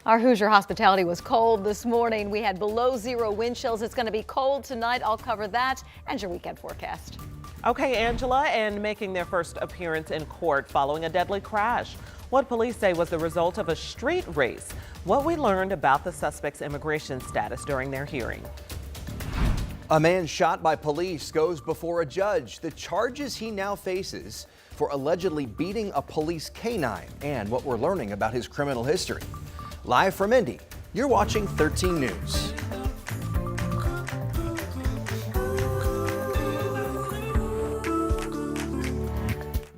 Our Hoosier hospitality was cold this morning. We had below zero wind chills. It's going to be cold tonight. I'll cover that and your weekend forecast. Okay, Angela, and making their first appearance in court following a deadly crash. What police say was the result of a street race. What we learned about the suspect's immigration status during their hearing. A man shot by police goes before a judge. The charges he now faces for allegedly beating a police canine and what we're learning about his criminal history. Live from Indy, you're watching 13 News.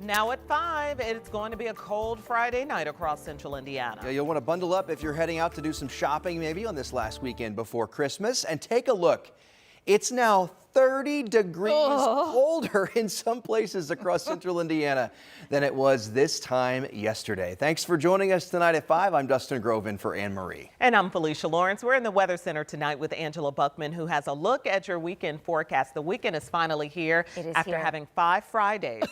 Now at 5, it's going to be a cold Friday night across central Indiana. Yeah, you'll want to bundle up if you're heading out to do some shopping maybe on this last weekend before Christmas. And take a look. It's now 30 degrees colder in some places across central Indiana than it was this time yesterday. Thanks for joining us tonight at 5. I'm Dustin Groven for Anne Marie. And I'm Felicia Lawrence. We're in the Weather Center tonight with Angela Buckman, who has a look at your weekend forecast. The weekend is finally here after having 5 Fridays.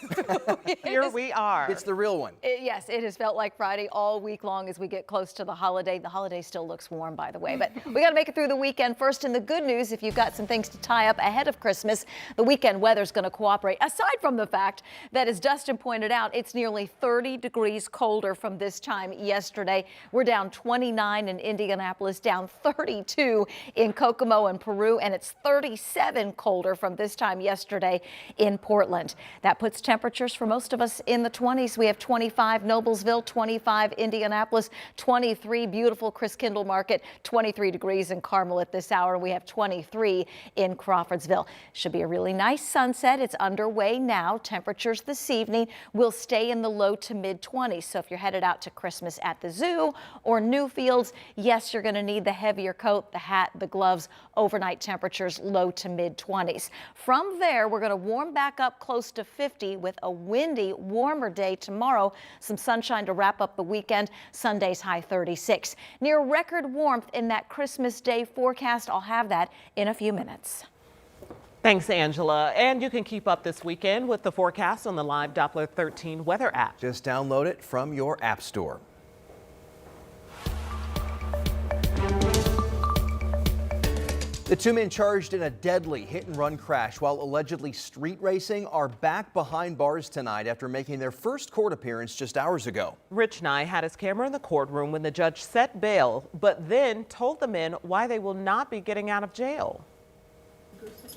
Here we are. It's the real one. Yes, it has felt like Friday all week long as we get close to the holiday. The holiday still looks warm, by the way, but we got to make it through the weekend first. In the good news, if you've got some things to tie up ahead of Christmas, the weekend weather is going to cooperate, aside from the fact that, as Dustin pointed out, it's nearly 30 degrees colder from this time yesterday. We're down 29 in Indianapolis, down 32 in Kokomo and Peru, and it's 37 colder from this time yesterday in Portland. That puts temperatures for most of us in the 20s. We have 25 Noblesville, 25 Indianapolis, 23 beautiful Christkindl Market, 23 degrees in Carmel at this hour. We have 23 in Crawfordsville. Should be a really nice sunset. It's underway now. Temperatures this evening will stay in the low to mid 20s. So if you're headed out to Christmas at the zoo or Newfields, yes, you're going to need the heavier coat, the hat, the gloves. Overnight temperatures low to mid 20s. From there, we're going to warm back up close to 50 with a windy, warmer day tomorrow. Some sunshine to wrap up the weekend. Sunday's high 36. Near record warmth in that Christmas Day forecast. I'll have that in a few minutes. Thanks, Angela. And you can keep up this weekend with the forecast on the Live Doppler 13 weather app. Just download it from your app store. The two men charged in a deadly hit-and-run crash while allegedly street racing are back behind bars tonight after making their first court appearance just hours ago. Rich Nye had his camera in the courtroom when the judge set bail, but then told the men why they will not be getting out of jail.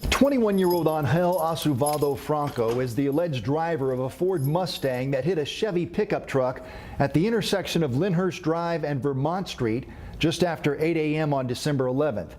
21-year-old Angel Asuvaldo Franco is the alleged driver of a Ford Mustang that hit a Chevy pickup truck at the intersection of Lyndhurst Drive and Vermont Street just after 8 a.m. on December 11th.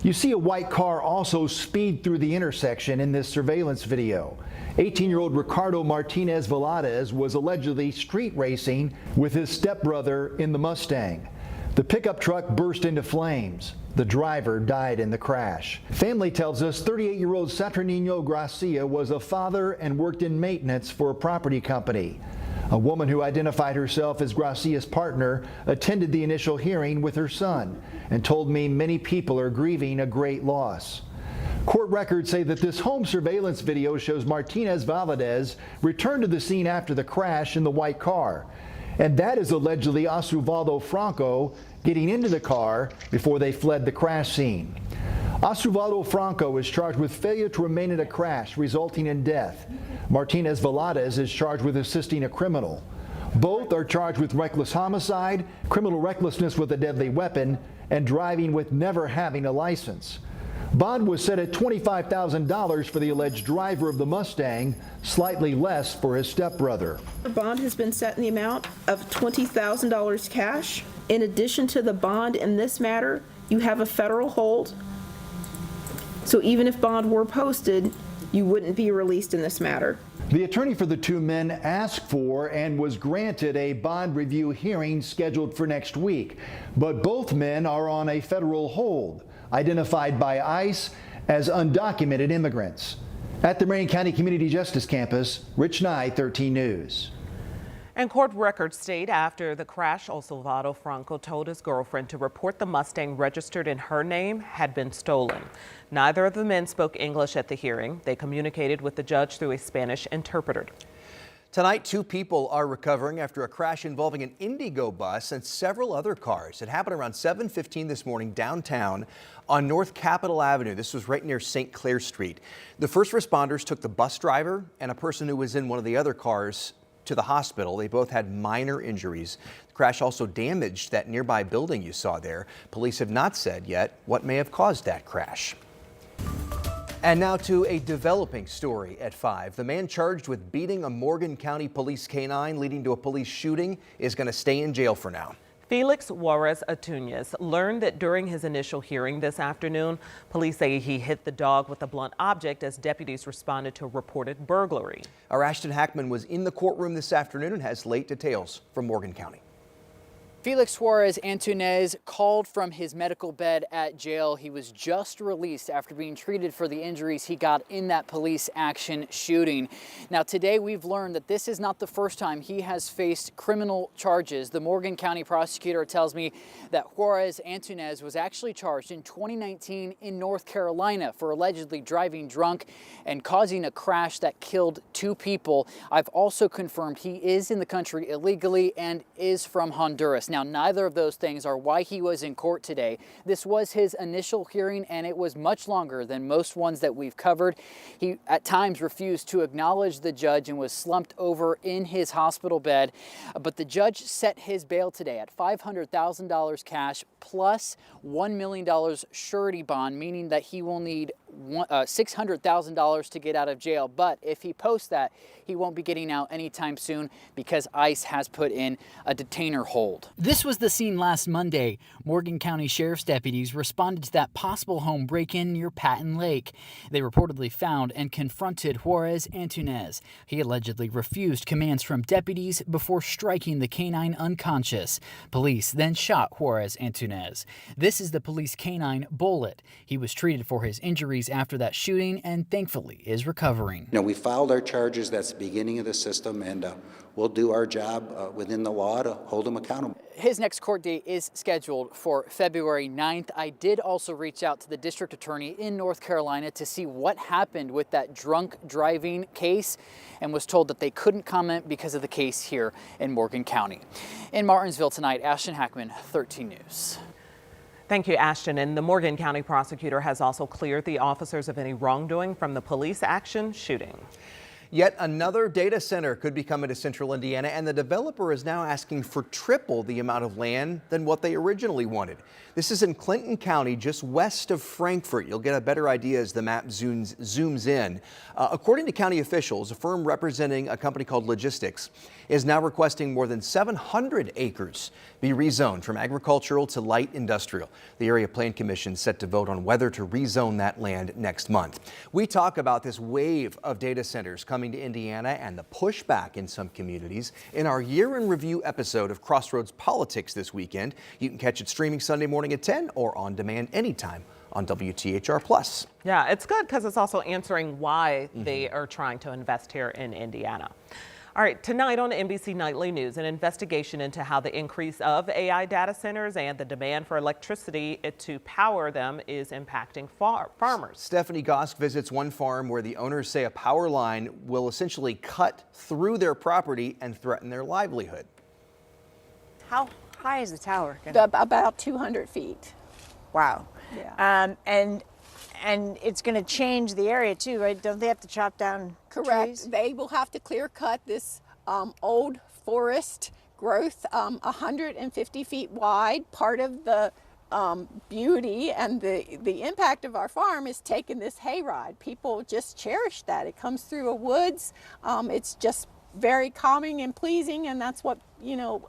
You see a white car also speed through the intersection in this surveillance video. 18-year-old Ricardo Martinez Valadez was allegedly street racing with his stepbrother in the Mustang. The pickup truck burst into flames. The driver died in the crash. Family tells us 38-year-old Saturnino Gracia was a father and worked in maintenance for a property company. A woman who identified herself as Gracia's partner attended the initial hearing with her son and told me many people are grieving a great loss. Court records say that this home surveillance video shows Martinez Valadez return to the scene after the crash in the white car. And that is allegedly Asuvaldo Franco getting into the car before they fled the crash scene. Asuvaldo Franco is charged with failure to remain in a crash resulting in death. Martinez Valadez is charged with assisting a criminal. Both are charged with reckless homicide, criminal recklessness with a deadly weapon, and driving with never having a license. Bond was set at $25,000 for the alleged driver of the Mustang, slightly less for his stepbrother. Bond has been set in the amount of $20,000 cash. In addition to the bond in this matter, you have a federal hold. So even if bond were posted, you wouldn't be released in this matter. The attorney for the two men asked for and was granted a bond review hearing scheduled for next week, but both men are on a federal hold, identified by ICE as undocumented immigrants. At the Marion County Community Justice Campus, Rich Nye, 13 News. And court records state after the crash, Asuvaldo Franco told his girlfriend to report the Mustang registered in her name had been stolen. Neither of the men spoke English at the hearing. They communicated with the judge through a Spanish interpreter. Tonight, 2 people are recovering after a crash involving an Indigo bus and several other cars. It happened around 7:15 this morning downtown on North Capitol Avenue. This was right near St. Clair Street. The first responders took the bus driver and a person who was in one of the other cars to the hospital. They both had minor injuries. The crash also damaged that nearby building you saw there. Police have not said yet what may have caused that crash. And now to a developing story at 5. The man charged with beating a Morgan County police canine leading to a police shooting is going to stay in jail for now. Felix Juarez Atuñez learned that during his initial hearing this afternoon, police say he hit the dog with a blunt object as deputies responded to a reported burglary. Our Ashton Hackman was in the courtroom this afternoon and has late details from Morgan County. Felix Juarez Atuñez called from his medical bed at jail. He was just released after being treated for the injuries he got in that police action shooting. Now, today we've learned that this is not the first time he has faced criminal charges. The Morgan County prosecutor tells me that Juarez Atuñez was actually charged in 2019 in North Carolina for allegedly driving drunk and causing a crash that killed 2 people. I've also confirmed he is in the country illegally and is from Honduras. Now, neither of those things are why he was in court today. This was his initial hearing, and it was much longer than most ones that we've covered. He at times refused to acknowledge the judge and was slumped over in his hospital bed. But the judge set his bail today at $500,000 cash plus $1 million surety bond, meaning that he will need $600,000 to get out of jail. But if he posts that, he won't be getting out anytime soon because ICE has put in a detainer hold. This was the scene last Monday. Morgan County Sheriff's deputies responded to that possible home break-in near Patton Lake. They reportedly found and confronted Juarez Atuñez. He allegedly refused commands from deputies before striking the canine unconscious. Police then shot Juarez Atuñez. This is the police canine Bullet. He was treated for his injuries after that shooting and thankfully is recovering. We filed our charges. That's the beginning of the system, and we'll do our job within the law to hold him accountable. His next court date is scheduled for February 9th. I did also reach out to the district attorney in North Carolina to see what happened with that drunk driving case and was told that they couldn't comment because of the case here in Morgan County. In Martinsville tonight, Ashton Hackman, 13 News. Thank you, Ashton. And the Morgan County prosecutor has also cleared the officers of any wrongdoing from the police action shooting. Yet another data center could be coming to central Indiana, and the developer is now asking for triple the amount of land than what they originally wanted. This is in Clinton County, just west of Frankfort. You'll get a better idea as the map zooms in. According to county officials, a firm representing a company called Logistics is now requesting more than 700 acres be rezoned from agricultural to light industrial. The Area Plan Commission is set to vote on whether to rezone that land next month. We talk about this wave of data centers coming to Indiana and the pushback in some communities in our Year in Review episode of Crossroads Politics this weekend. You can catch it streaming Sunday morning at 10 or on demand anytime on WTHR+. Yeah, it's good because it's also answering why they are trying to invest here in Indiana. All right, tonight on NBC Nightly News, an investigation into how the increase of AI data centers and the demand for electricity to power them is impacting farmers. Stephanie Gosk visits one farm where the owners say a power line will essentially cut through their property and threaten their livelihood. How high is the tower? About 200 feet. Wow. Yeah. And it's going to change the area too, right? Don't they have to chop down Correct. trees? They will have to clear cut this old forest growth, 150 feet wide. Part of the beauty and the impact of our farm is taking this hayride. People just cherish that. It comes through a woods. It's just very calming and pleasing, and that's what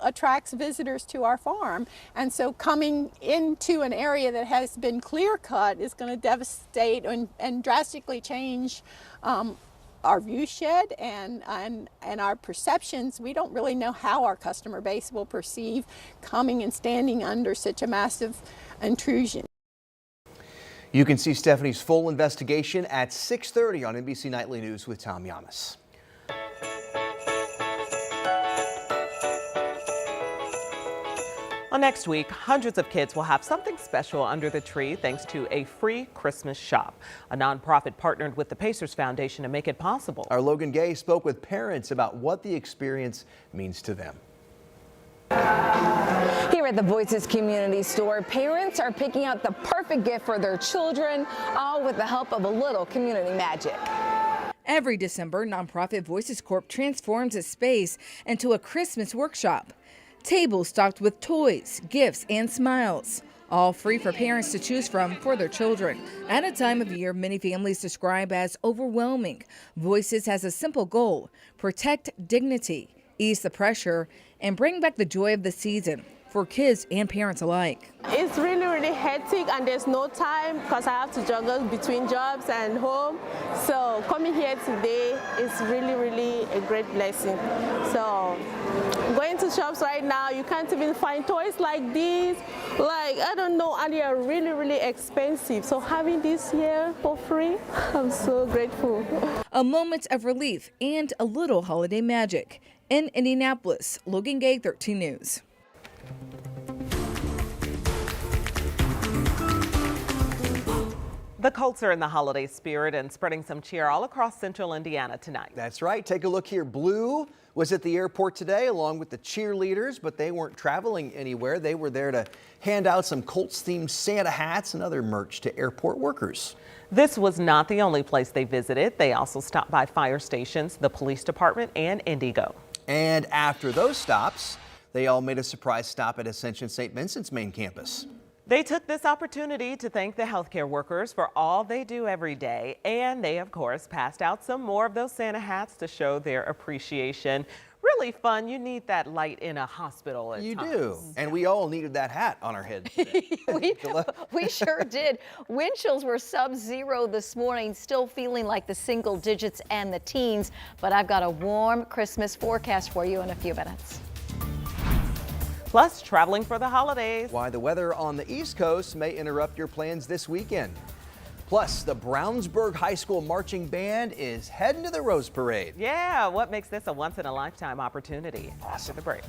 attracts visitors to our farm. And so coming into an area that has been clear cut is going to devastate and drastically change our view shed and our perceptions. We don't really know how our customer base will perceive coming and standing under such a massive intrusion. You can see Stephanie's full investigation at 6:30 on NBC Nightly News with Tom Yamas. Well, next week, hundreds of kids will have something special under the tree thanks to a free Christmas shop. A nonprofit partnered with the Pacers Foundation to make it possible. Our Logan Gay spoke with parents about what the experience means to them. Here at the Voices Community Store, parents are picking out the perfect gift for their children, all with the help of a little community magic. Every December, nonprofit Voices Corp transforms its space into a Christmas workshop. Tables stocked with toys, gifts, and smiles, all free for parents to choose from for their children. At a time of year many families describe as overwhelming, Voices has a simple goal: protect dignity, ease the pressure, and bring back the joy of the season for kids and parents alike. It's really hectic and there's no time because I have to juggle between jobs and home. So coming here today is really a great blessing. So going to shops right now, you can't even find toys like these. Like, I don't know, and they are really expensive. So having this here for free, I'm so grateful. A moment of relief and a little holiday magic. In Indianapolis, Logan Gay, 13 News. The Colts are in the holiday spirit and spreading some cheer all across central Indiana tonight. That's right. Take a look here. Blue was at the airport today along with the cheerleaders, but they weren't traveling anywhere. They were there to hand out some Colts-themed Santa hats and other merch to airport workers. This was not the only place they visited. They also stopped by fire stations, the police department, and Indigo. And after those stops, they all made a surprise stop at Ascension St. Vincent's main campus. They took this opportunity to thank the healthcare workers for all they do every day, and they, of course, passed out some more of those Santa hats to show their appreciation. Really fun. You need that light in a hospital at times. You do. And we all needed that hat on our head today. We sure did. Wind chills were sub-zero this morning, still feeling like the single digits and the teens, but I've got a warm Christmas forecast for you in a few minutes. Plus, traveling for the holidays. Why the weather on the East Coast may interrupt your plans this weekend. Plus, the Brownsburg High School Marching Band is heading to the Rose Parade. Yeah, what makes this a once-in-a-lifetime opportunity? After the break.